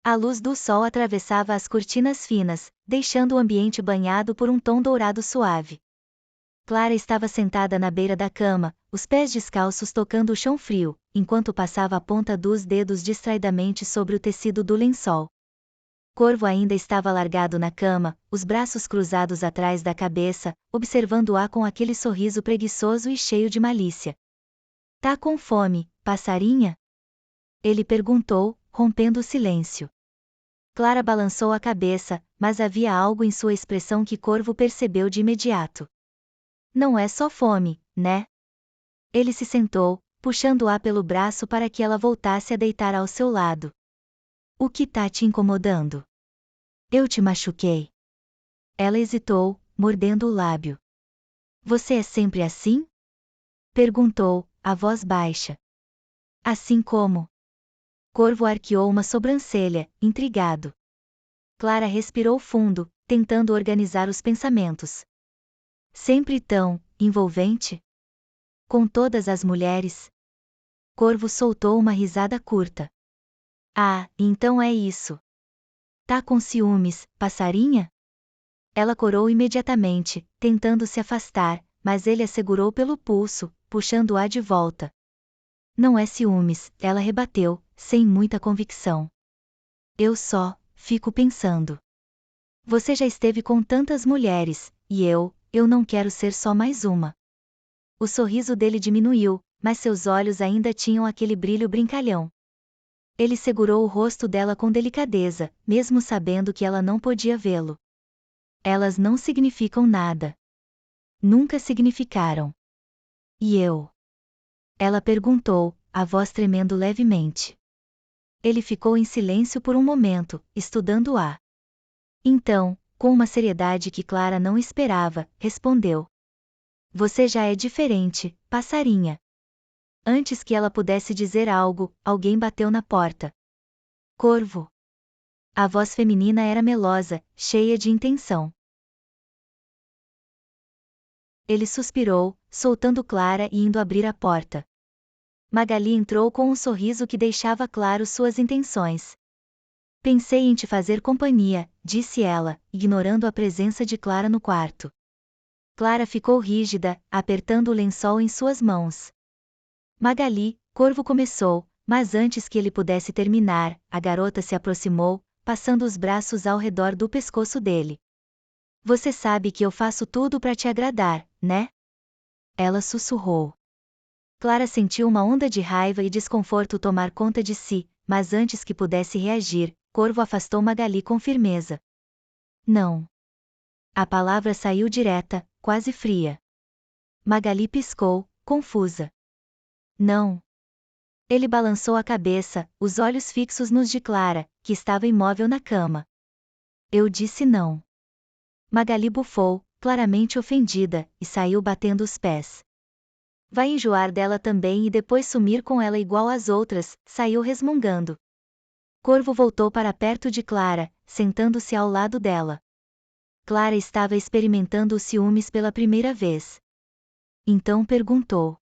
A luz do sol atravessava as cortinas finas, deixando o ambiente banhado por um tom dourado suave. Clara estava sentada na beira da cama, os pés descalços tocando o chão frio, enquanto passava a ponta dos dedos distraidamente sobre o tecido do lençol. Corvo ainda estava largado na cama, os braços cruzados atrás da cabeça, observando-a com aquele sorriso preguiçoso e cheio de malícia. Tá com fome, passarinha? Ele perguntou, rompendo o silêncio. Clara balançou a cabeça, mas havia algo em sua expressão que Corvo percebeu de imediato. Não é só fome, né? Ele se sentou, puxando-a pelo braço para que ela voltasse a deitar ao seu lado. O que tá te incomodando? Eu te machuquei. Ela hesitou, mordendo o lábio. Você é sempre assim? Perguntou, a voz baixa. Assim como? Corvo arqueou uma sobrancelha, intrigado. Clara respirou fundo, tentando organizar os pensamentos. Sempre tão envolvente? Com todas as mulheres? Corvo soltou uma risada curta. Ah, então é isso. Tá com ciúmes, passarinha? Ela corou imediatamente, tentando se afastar, mas ele a segurou pelo pulso, puxando-a de volta. Não é ciúmes, ela rebateu, sem muita convicção. Eu só fico pensando. Você já esteve com tantas mulheres, e eu não quero ser só mais uma. O sorriso dele diminuiu, mas seus olhos ainda tinham aquele brilho brincalhão. Ele segurou o rosto dela com delicadeza, mesmo sabendo que ela não podia vê-lo. Elas não significam nada. Nunca significaram. E eu? Ela perguntou, a voz tremendo levemente. Ele ficou em silêncio por um momento, estudando-a. Então, com uma seriedade que Clara não esperava, respondeu. Você já é diferente, passarinha. Antes que ela pudesse dizer algo, alguém bateu na porta. Corvo. A voz feminina era melosa, cheia de intenção. Ele suspirou, soltando Clara e indo abrir a porta. Magali entrou com um sorriso que deixava claro suas intenções. Pensei em te fazer companhia, disse ela, ignorando a presença de Clara no quarto. Clara ficou rígida, apertando o lençol em suas mãos. Magali, Corvo começou, mas antes que ele pudesse terminar, a garota se aproximou, passando os braços ao redor do pescoço dele. Você sabe que eu faço tudo para te agradar, né? Ela sussurrou. Clara sentiu uma onda de raiva e desconforto tomar conta de si, mas antes que pudesse reagir, Corvo afastou Magali com firmeza. Não. A palavra saiu direta, quase fria. Magali piscou, confusa. Não. Ele balançou a cabeça, os olhos fixos nos de Clara, que estava imóvel na cama. Eu disse não. Magali bufou, claramente ofendida, e saiu batendo os pés. Vai enjoar dela também e depois sumir com ela igual às outras, saiu resmungando. Corvo voltou para perto de Clara, sentando-se ao lado dela. Clara estava experimentando os ciúmes pela primeira vez. Então perguntou.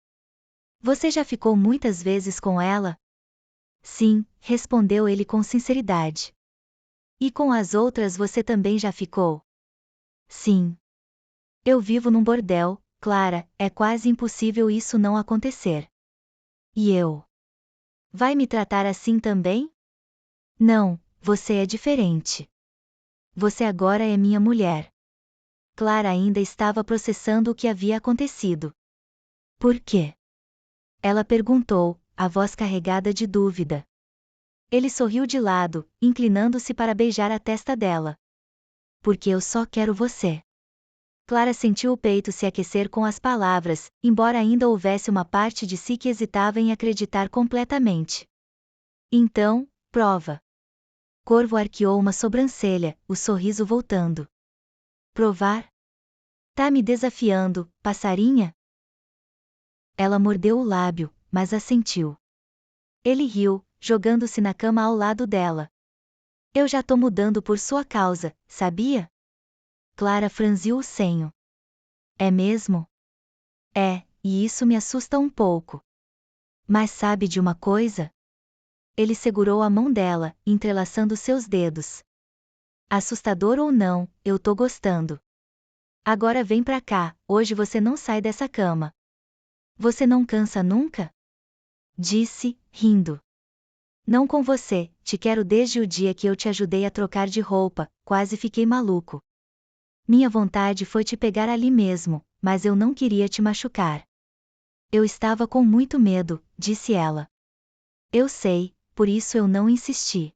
Você já ficou muitas vezes com ela? Sim, respondeu ele com sinceridade. E com as outras você também já ficou? Sim. Eu vivo num bordel, Clara, é quase impossível isso não acontecer. E eu? Vai me tratar assim também? Não, você é diferente. Você agora é minha mulher. Clara ainda estava processando o que havia acontecido. Por quê? Ela perguntou, a voz carregada de dúvida. Ele sorriu de lado, inclinando-se para beijar a testa dela. Porque eu só quero você. Clara sentiu o peito se aquecer com as palavras, embora ainda houvesse uma parte de si que hesitava em acreditar completamente. Então, prova. Corvo arqueou uma sobrancelha, o sorriso voltando. Provar? Tá me desafiando, passarinha? Ela mordeu o lábio, mas assentiu. Ele riu, jogando-se na cama ao lado dela. Eu já tô mudando por sua causa, sabia? Clara franziu o senho. É mesmo? É, e isso me assusta um pouco. Mas sabe de uma coisa? Ele segurou a mão dela, entrelaçando seus dedos. Assustador ou não, eu tô gostando. Agora vem pra cá, hoje você não sai dessa cama. Você não cansa nunca? Disse, rindo. Não com você, te quero desde o dia que eu te ajudei a trocar de roupa, quase fiquei maluco. Minha vontade foi te pegar ali mesmo, mas eu não queria te machucar. Eu estava com muito medo, disse ela. Eu sei, por isso eu não insisti.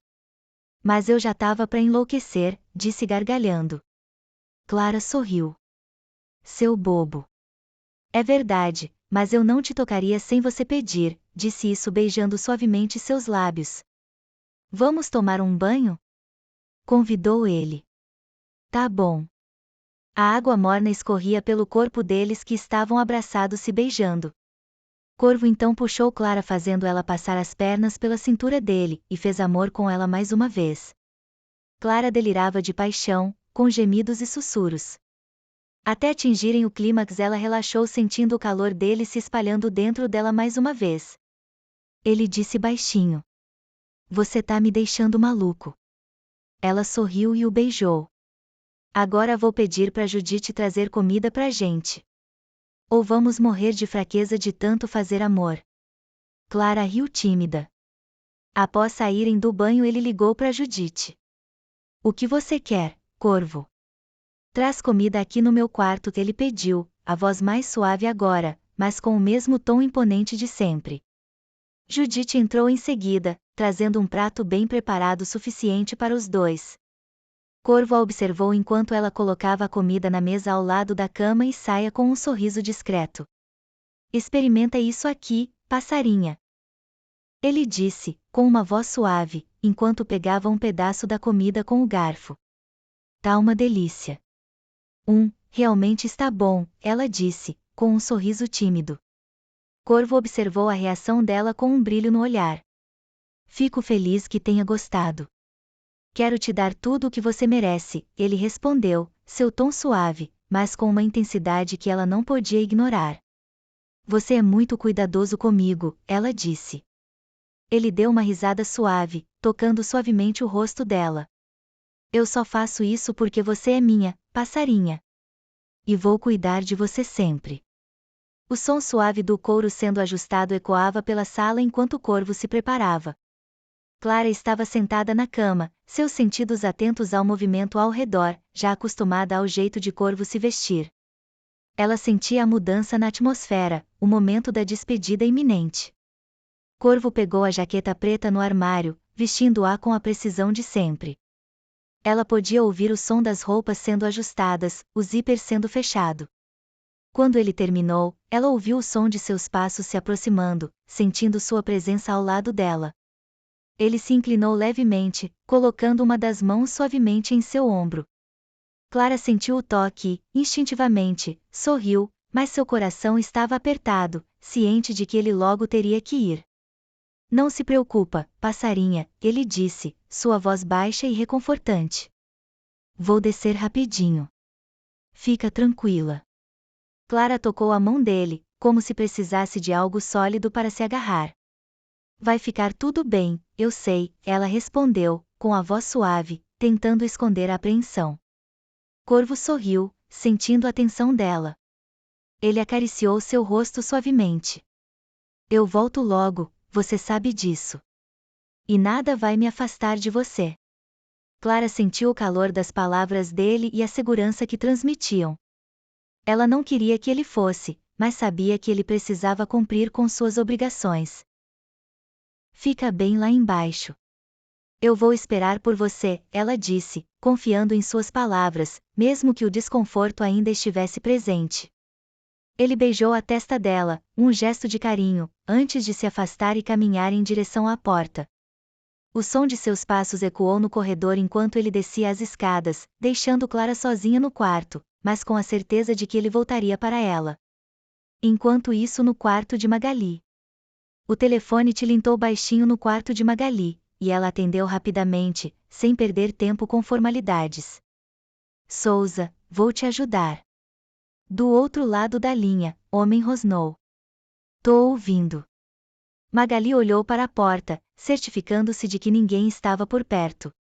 Mas eu já tava pra enlouquecer, disse gargalhando. Clara sorriu. Seu bobo. É verdade, mas eu não te tocaria sem você pedir, disse isso beijando suavemente seus lábios. Vamos tomar um banho? Convidou ele. Tá bom. A água morna escorria pelo corpo deles que estavam abraçados se beijando. Corvo então puxou Clara fazendo ela passar as pernas pela cintura dele, e fez amor com ela mais uma vez. Clara delirava de paixão, com gemidos e sussurros. Até atingirem o clímax ela relaxou sentindo o calor dele se espalhando dentro dela mais uma vez. Ele disse baixinho. Você tá me deixando maluco. Ela sorriu e o beijou. Agora vou pedir pra Judite trazer comida pra gente. Ou vamos morrer de fraqueza de tanto fazer amor. Clara riu tímida. Após saírem do banho ele ligou pra Judite. O que você quer, Corvo? Traz comida aqui no meu quarto, ele pediu, a voz mais suave agora, mas com o mesmo tom imponente de sempre. Judite entrou em seguida, trazendo um prato bem preparado suficiente para os dois. Corvo a observou enquanto ela colocava a comida na mesa ao lado da cama e saia com um sorriso discreto. Experimenta isso aqui, passarinha. Ele disse, com uma voz suave, enquanto pegava um pedaço da comida com o garfo. Tá uma delícia. Realmente está bom, ela disse, com um sorriso tímido. Corvo observou a reação dela com um brilho no olhar. Fico feliz que tenha gostado. Quero te dar tudo o que você merece, ele respondeu, seu tom suave, mas com uma intensidade que ela não podia ignorar. Você é muito cuidadoso comigo, ela disse. Ele deu uma risada suave, tocando suavemente o rosto dela. Eu só faço isso porque você é minha, passarinha. E vou cuidar de você sempre. O som suave do couro sendo ajustado ecoava pela sala enquanto o Corvo se preparava. Clara estava sentada na cama, seus sentidos atentos ao movimento ao redor, já acostumada ao jeito de Corvo se vestir. Ela sentia a mudança na atmosfera, o momento da despedida iminente. Corvo pegou a jaqueta preta no armário, vestindo-a com a precisão de sempre. Ela podia ouvir o som das roupas sendo ajustadas, o zíper sendo fechado. Quando ele terminou, ela ouviu o som de seus passos se aproximando, sentindo sua presença ao lado dela. Ele se inclinou levemente, colocando uma das mãos suavemente em seu ombro. Clara sentiu o toque e, instintivamente, sorriu, mas seu coração estava apertado, ciente de que ele logo teria que ir. Não se preocupa, passarinha, ele disse, sua voz baixa e reconfortante. Vou descer rapidinho. Fica tranquila. Clara tocou a mão dele, como se precisasse de algo sólido para se agarrar. Vai ficar tudo bem, eu sei, ela respondeu, com a voz suave, tentando esconder a apreensão. Corvo sorriu, sentindo a atenção dela. Ele acariciou seu rosto suavemente. Eu volto logo, você sabe disso. E nada vai me afastar de você. Clara sentiu o calor das palavras dele e a segurança que transmitiam. Ela não queria que ele fosse, mas sabia que ele precisava cumprir com suas obrigações. Fica bem lá embaixo. Eu vou esperar por você, ela disse, confiando em suas palavras, mesmo que o desconforto ainda estivesse presente. Ele beijou a testa dela, um gesto de carinho, antes de se afastar e caminhar em direção à porta. O som de seus passos ecoou no corredor enquanto ele descia as escadas, deixando Clara sozinha no quarto, mas com a certeza de que ele voltaria para ela. Enquanto isso no quarto de Magali. O telefone tilintou baixinho no quarto de Magali, e ela atendeu rapidamente, sem perder tempo com formalidades. Souza, vou te ajudar. Do outro lado da linha, homem rosnou. Tô ouvindo. Magali olhou para a porta, certificando-se de que ninguém estava por perto.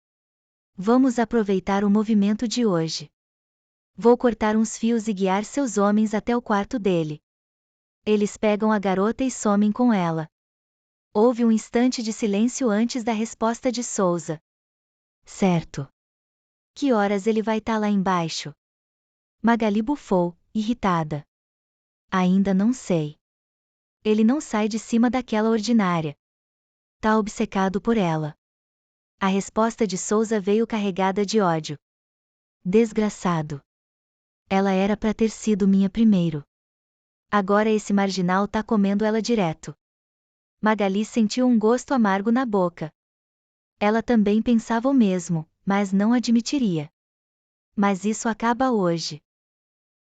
Vamos aproveitar o movimento de hoje. Vou cortar uns fios e guiar seus homens até o quarto dele. Eles pegam a garota e somem com ela. Houve um instante de silêncio antes da resposta de Souza. Certo. Que horas ele vai estar lá embaixo? Magali bufou, irritada. Ainda não sei. Ele não sai de cima daquela ordinária. Tá obcecado por ela. A resposta de Souza veio carregada de ódio. Desgraçado. Ela era pra ter sido minha primeiro. Agora esse marginal tá comendo ela direto. Magali sentiu um gosto amargo na boca. Ela também pensava o mesmo, mas não admitiria. Mas isso acaba hoje.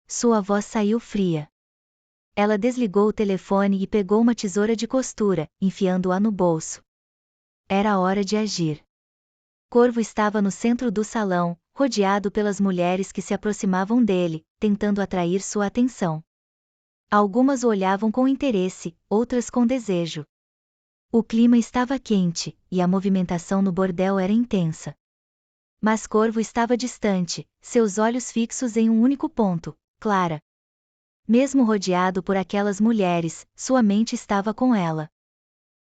Sua voz saiu fria. Ela desligou o telefone e pegou uma tesoura de costura, enfiando-a no bolso. Era hora de agir. Corvo estava no centro do salão, rodeado pelas mulheres que se aproximavam dele, tentando atrair sua atenção. Algumas o olhavam com interesse, outras com desejo. O clima estava quente, e a movimentação no bordel era intensa. Mas Corvo estava distante, seus olhos fixos em um único ponto, Clara. Mesmo rodeado por aquelas mulheres, sua mente estava com ela.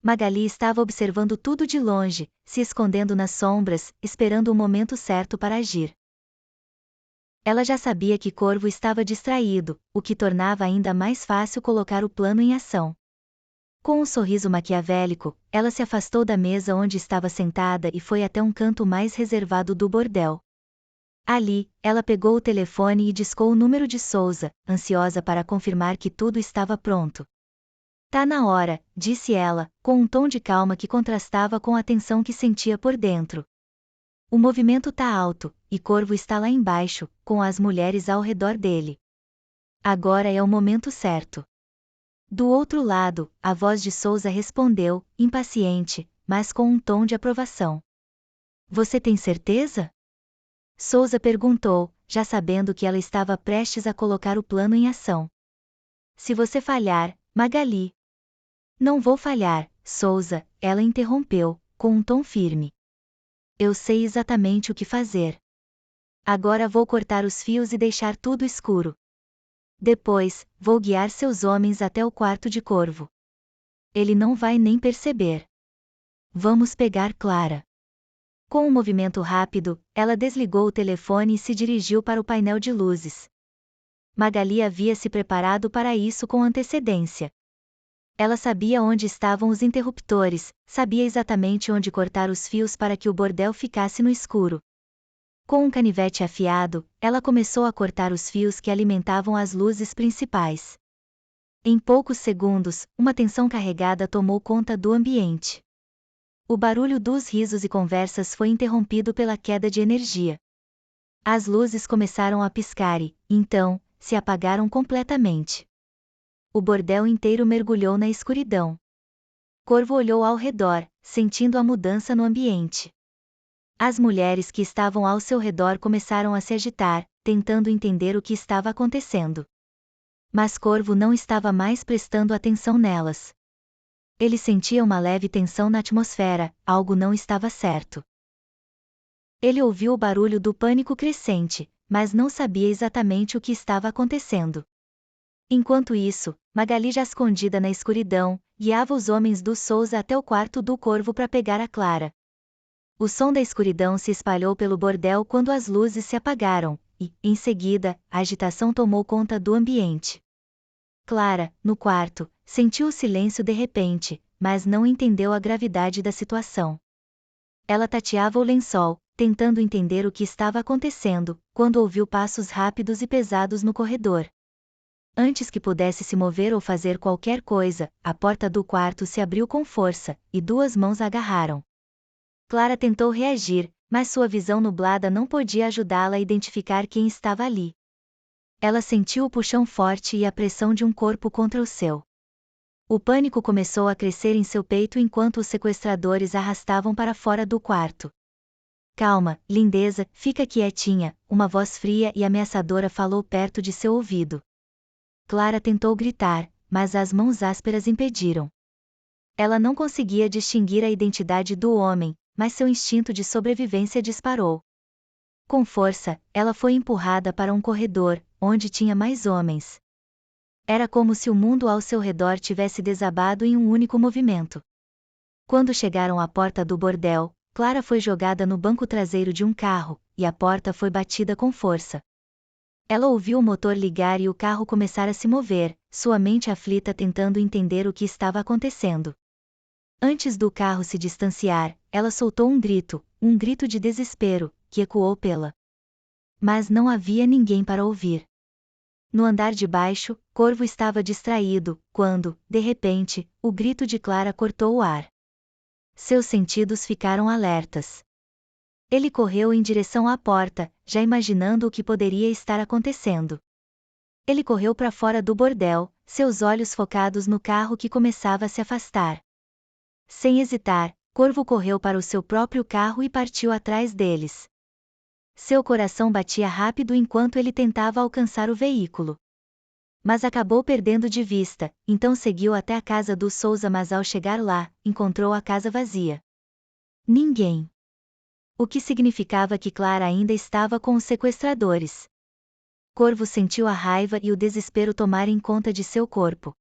Magali estava observando tudo de longe, se escondendo nas sombras, esperando o momento certo para agir. Ela já sabia que Corvo estava distraído, o que tornava ainda mais fácil colocar o plano em ação. Com um sorriso maquiavélico, ela se afastou da mesa onde estava sentada e foi até um canto mais reservado do bordel. Ali, ela pegou o telefone e discou o número de Souza, ansiosa para confirmar que tudo estava pronto. Tá na hora, disse ela, com um tom de calma que contrastava com a tensão que sentia por dentro. O movimento tá alto, e Corvo está lá embaixo, com as mulheres ao redor dele. Agora é o momento certo. Do outro lado, a voz de Souza respondeu, impaciente, mas com um tom de aprovação. Você tem certeza? Souza perguntou, já sabendo que ela estava prestes a colocar o plano em ação. Se você falhar, Magali. Não vou falhar, Souza, ela interrompeu, com um tom firme. Eu sei exatamente o que fazer. Agora vou cortar os fios e deixar tudo escuro. Depois, vou guiar seus homens até o quarto de Corvo. Ele não vai nem perceber. Vamos pegar Clara. Com um movimento rápido, ela desligou o telefone e se dirigiu para o painel de luzes. Magali havia se preparado para isso com antecedência. Ela sabia onde estavam os interruptores, sabia exatamente onde cortar os fios para que o bordel ficasse no escuro. Com um canivete afiado, ela começou a cortar os fios que alimentavam as luzes principais. Em poucos segundos, uma tensão carregada tomou conta do ambiente. O barulho dos risos e conversas foi interrompido pela queda de energia. As luzes começaram a piscar e, então, se apagaram completamente. O bordel inteiro mergulhou na escuridão. Corvo olhou ao redor, sentindo a mudança no ambiente. As mulheres que estavam ao seu redor começaram a se agitar, tentando entender o que estava acontecendo. Mas Corvo não estava mais prestando atenção nelas. Ele sentia uma leve tensão na atmosfera, algo não estava certo. Ele ouviu o barulho do pânico crescente, mas não sabia exatamente o que estava acontecendo. Enquanto isso, Magali, já escondida na escuridão, guiava os homens do Souza até o quarto do Corvo para pegar a Clara. O som da escuridão se espalhou pelo bordel quando as luzes se apagaram, e, em seguida, a agitação tomou conta do ambiente. Clara, no quarto, sentiu o silêncio de repente, mas não entendeu a gravidade da situação. Ela tateava o lençol, tentando entender o que estava acontecendo, quando ouviu passos rápidos e pesados no corredor. Antes que pudesse se mover ou fazer qualquer coisa, a porta do quarto se abriu com força, e duas mãos a agarraram. Clara tentou reagir, mas sua visão nublada não podia ajudá-la a identificar quem estava ali. Ela sentiu o puxão forte e a pressão de um corpo contra o seu. O pânico começou a crescer em seu peito enquanto os sequestradores a arrastavam para fora do quarto. Calma, lindeza, fica quietinha, uma voz fria e ameaçadora falou perto de seu ouvido. Clara tentou gritar, mas as mãos ásperas impediram. Ela não conseguia distinguir a identidade do homem, mas seu instinto de sobrevivência disparou. Com força, ela foi empurrada para um corredor, onde tinha mais homens. Era como se o mundo ao seu redor tivesse desabado em um único movimento. Quando chegaram à porta do bordel, Clara foi jogada no banco traseiro de um carro, e a porta foi batida com força. Ela ouviu o motor ligar e o carro começar a se mover, sua mente aflita tentando entender o que estava acontecendo. Antes do carro se distanciar, ela soltou um grito de desespero, que ecoou pela. Mas não havia ninguém para ouvir. No andar de baixo, Corvo estava distraído, quando, de repente, o grito de Clara cortou o ar. Seus sentidos ficaram alertas. Ele correu em direção à porta, já imaginando o que poderia estar acontecendo. Ele correu para fora do bordel, seus olhos focados no carro que começava a se afastar. Sem hesitar, Corvo correu para o seu próprio carro e partiu atrás deles. Seu coração batia rápido enquanto ele tentava alcançar o veículo. Mas acabou perdendo de vista, então seguiu até a casa dos Souza, mas ao chegar lá, encontrou a casa vazia. Ninguém. O que significava que Clara ainda estava com os sequestradores. Corvo sentiu a raiva e o desespero tomarem conta de seu corpo.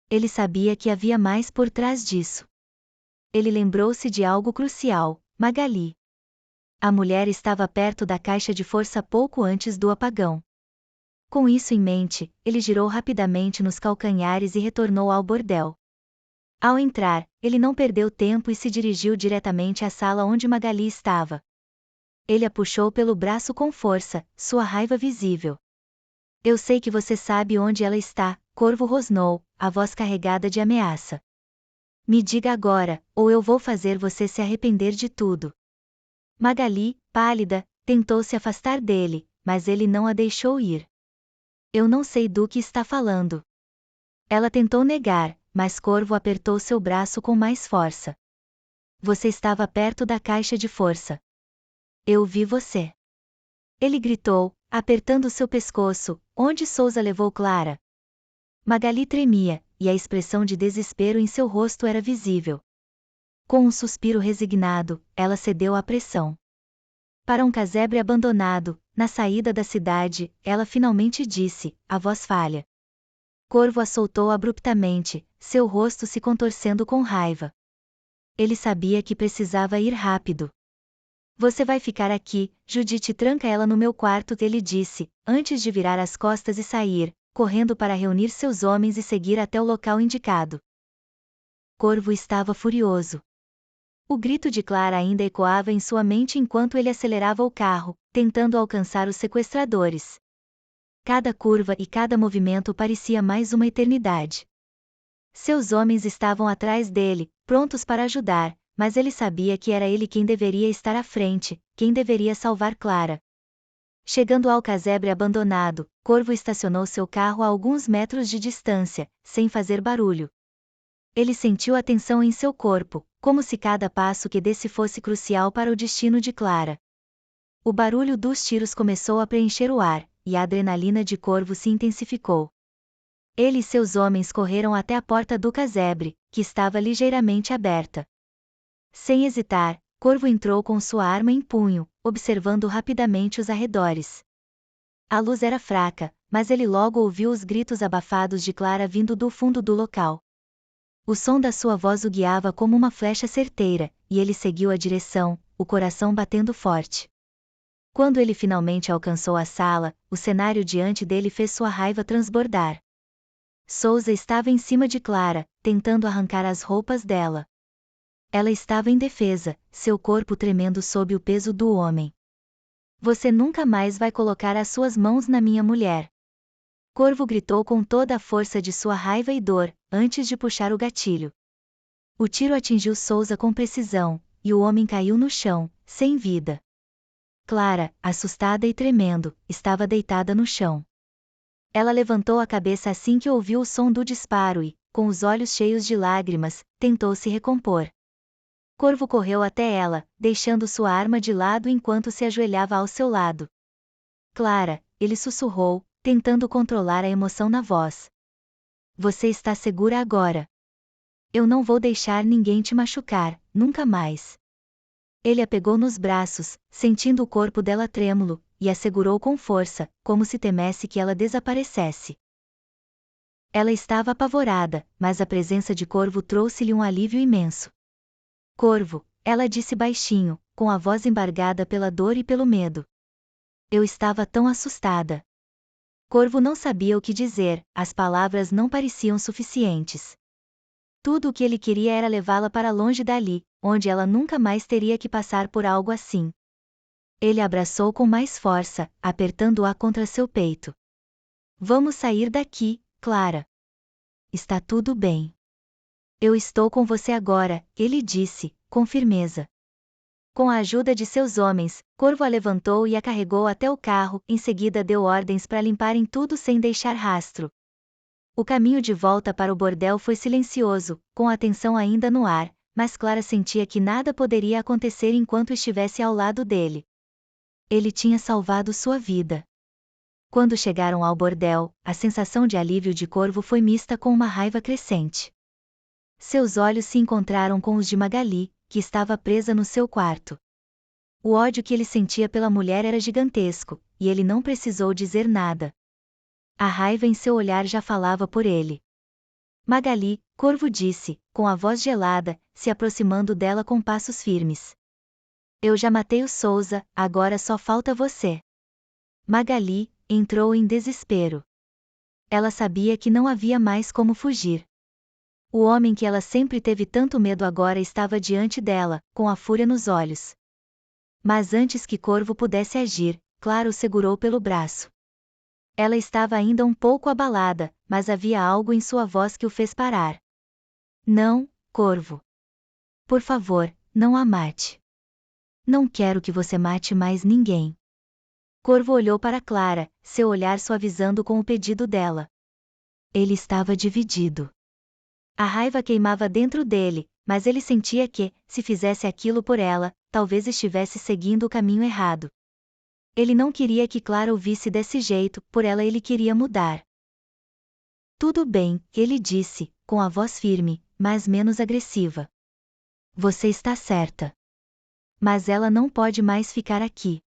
Ele sabia que havia mais por trás disso. Ele lembrou-se de algo crucial: Magali. A mulher estava perto da caixa de força pouco antes do apagão. Com isso em mente, ele girou rapidamente nos calcanhares e retornou ao bordel. Ao entrar, ele não perdeu tempo e se dirigiu diretamente à sala onde Magali estava. Ele a puxou pelo braço com força, sua raiva visível. Eu sei que você sabe onde ela está, Corvo rosnou, a voz carregada de ameaça. Me diga agora, ou eu vou fazer você se arrepender de tudo. Magali, pálida, tentou se afastar dele, mas ele não a deixou ir. Eu não sei do que está falando. Ela tentou negar, mas Corvo apertou seu braço com mais força. Você estava perto da caixa de força. Eu vi você. Ele gritou, apertando seu pescoço. Onde Souza levou Clara? Magali tremia, e a expressão de desespero em seu rosto era visível. Com um suspiro resignado, ela cedeu à pressão. Para um casebre abandonado, na saída da cidade, ela finalmente disse, a voz falha. Corvo a soltou abruptamente, seu rosto se contorcendo com raiva. Ele sabia que precisava ir rápido. Você vai ficar aqui, Judite, tranca ela no meu quarto, ele disse, antes de virar as costas e sair, correndo para reunir seus homens e seguir até o local indicado. Corvo estava furioso. O grito de Clara ainda ecoava em sua mente enquanto ele acelerava o carro, tentando alcançar os sequestradores. Cada curva e cada movimento parecia mais uma eternidade. Seus homens estavam atrás dele, prontos para ajudar, mas ele sabia que era ele quem deveria estar à frente, quem deveria salvar Clara. Chegando ao casebre abandonado, Corvo estacionou seu carro a alguns metros de distância, sem fazer barulho. Ele sentiu a tensão em seu corpo, como se cada passo que desse fosse crucial para o destino de Clara. O barulho dos tiros começou a preencher o ar, e a adrenalina de Corvo se intensificou. Ele e seus homens correram até a porta do casebre, que estava ligeiramente aberta. Sem hesitar, Corvo entrou com sua arma em punho, observando rapidamente os arredores. A luz era fraca, mas ele logo ouviu os gritos abafados de Clara vindo do fundo do local. O som da sua voz o guiava como uma flecha certeira, e ele seguiu a direção, o coração batendo forte. Quando ele finalmente alcançou a sala, o cenário diante dele fez sua raiva transbordar. Souza estava em cima de Clara, tentando arrancar as roupas dela. Ela estava indefesa, seu corpo tremendo sob o peso do homem. Você nunca mais vai colocar as suas mãos na minha mulher. Corvo gritou com toda a força de sua raiva e dor, antes de puxar o gatilho. O tiro atingiu Souza com precisão, e o homem caiu no chão, sem vida. Clara, assustada e tremendo, estava deitada no chão. Ela levantou a cabeça assim que ouviu o som do disparo e, com os olhos cheios de lágrimas, tentou se recompor. Corvo correu até ela, deixando sua arma de lado enquanto se ajoelhava ao seu lado. Clara, ele sussurrou, tentando controlar a emoção na voz. Você está segura agora. Eu não vou deixar ninguém te machucar, nunca mais. Ele a pegou nos braços, sentindo o corpo dela trêmulo, e a segurou com força, como se temesse que ela desaparecesse. Ela estava apavorada, mas a presença de Corvo trouxe-lhe um alívio imenso. Corvo, ela disse baixinho, com a voz embargada pela dor e pelo medo. Eu estava tão assustada. Corvo não sabia o que dizer, as palavras não pareciam suficientes. Tudo o que ele queria era levá-la para longe dali, onde ela nunca mais teria que passar por algo assim. Ele a abraçou com mais força, apertando-a contra seu peito. Vamos sair daqui, Clara. Está tudo bem. Eu estou com você agora, ele disse, com firmeza. Com a ajuda de seus homens, Corvo a levantou e a carregou até o carro, em seguida deu ordens para limparem tudo sem deixar rastro. O caminho de volta para o bordel foi silencioso, com a tensão ainda no ar, mas Clara sentia que nada poderia acontecer enquanto estivesse ao lado dele. Ele tinha salvado sua vida. Quando chegaram ao bordel, a sensação de alívio de Corvo foi mista com uma raiva crescente. Seus olhos se encontraram com os de Magali, que estava presa no seu quarto. O ódio que ele sentia pela mulher era gigantesco, e ele não precisou dizer nada. A raiva em seu olhar já falava por ele. Magali, Corvo disse, com a voz gelada, se aproximando dela com passos firmes. Eu já matei o Souza, agora só falta você. Magali entrou em desespero. Ela sabia que não havia mais como fugir. O homem que ela sempre teve tanto medo agora estava diante dela, com a fúria nos olhos. Mas antes que Corvo pudesse agir, Clara o segurou pelo braço. Ela estava ainda um pouco abalada, mas havia algo em sua voz que o fez parar. Não, Corvo. Por favor, não a mate. Não quero que você mate mais ninguém. Corvo olhou para Clara, seu olhar suavizando com o pedido dela. Ele estava dividido. A raiva queimava dentro dele, mas ele sentia que, se fizesse aquilo por ela, talvez estivesse seguindo o caminho errado. Ele não queria que Clara o visse desse jeito, por ela ele queria mudar. Tudo bem, ele disse, com a voz firme, mas menos agressiva. Você está certa. Mas ela não pode mais ficar aqui.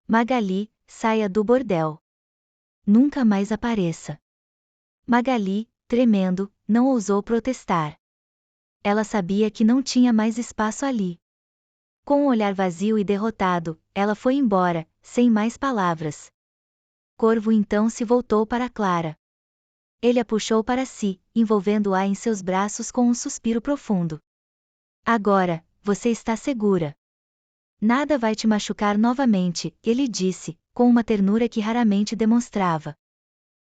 Magali, saia do bordel. Nunca mais apareça. Magali, tremendo, não ousou protestar. Ela sabia que não tinha mais espaço ali. Com um olhar vazio e derrotado, ela foi embora, sem mais palavras. Corvo então se voltou para Clara. Ele a puxou para si, envolvendo-a em seus braços com um suspiro profundo. Agora, você está segura. Nada vai te machucar novamente, ele disse, com uma ternura que raramente demonstrava.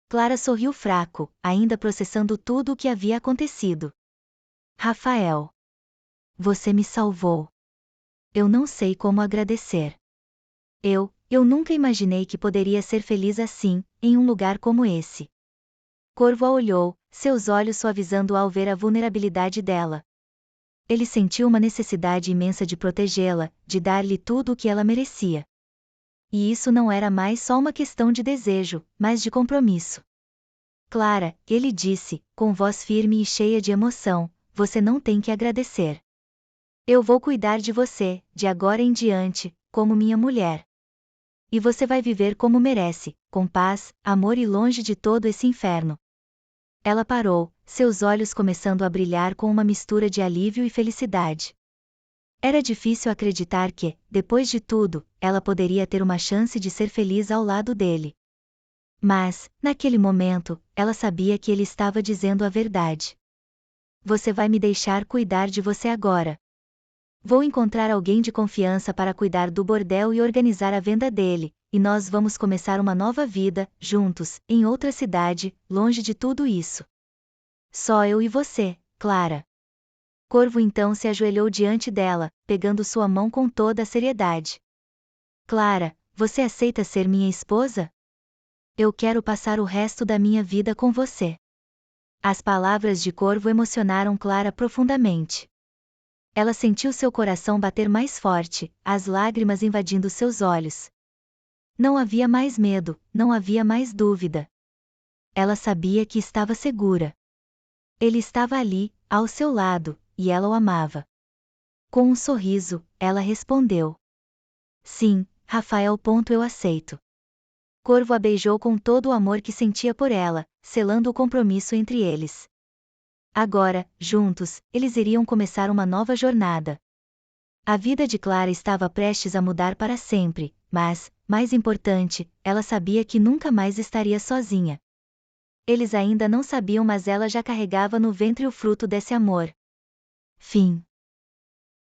Clara sorriu fraco, ainda processando tudo o que havia acontecido. Rafael. Você me salvou. Eu não sei como agradecer. Eu nunca imaginei que poderia ser feliz assim, em um lugar como esse. Corvo a olhou, seus olhos suavizando ao ver a vulnerabilidade dela. Ele sentiu uma necessidade imensa de protegê-la, de dar-lhe tudo o que ela merecia. E isso não era mais só uma questão de desejo, mas de compromisso. Clara, ele disse, com voz firme e cheia de emoção, você não tem que agradecer. Eu vou cuidar de você, de agora em diante, como minha mulher. E você vai viver como merece, com paz, amor e longe de todo esse inferno. Ela parou, seus olhos começando a brilhar com uma mistura de alívio e felicidade. Era difícil acreditar que, depois de tudo, ela poderia ter uma chance de ser feliz ao lado dele. Mas, naquele momento, ela sabia que ele estava dizendo a verdade. Você vai me deixar cuidar de você agora. Vou encontrar alguém de confiança para cuidar do bordel e organizar a venda dele, e nós vamos começar uma nova vida, juntos, em outra cidade, longe de tudo isso. Só eu e você, Clara. Corvo então se ajoelhou diante dela, pegando sua mão com toda a seriedade. Clara, você aceita ser minha esposa? Eu quero passar o resto da minha vida com você. As palavras de Corvo emocionaram Clara profundamente. Ela sentiu seu coração bater mais forte, as lágrimas invadindo seus olhos. Não havia mais medo, não havia mais dúvida. Ela sabia que estava segura. Ele estava ali, ao seu lado, e ela o amava. Com um sorriso, ela respondeu: sim, Rafael. Eu aceito. Corvo a beijou com todo o amor que sentia por ela, selando o compromisso entre eles. Agora, juntos, eles iriam começar uma nova jornada. A vida de Clara estava prestes a mudar para sempre, mas, mais importante, ela sabia que nunca mais estaria sozinha. Eles ainda não sabiam, mas ela já carregava no ventre o fruto desse amor. Fim.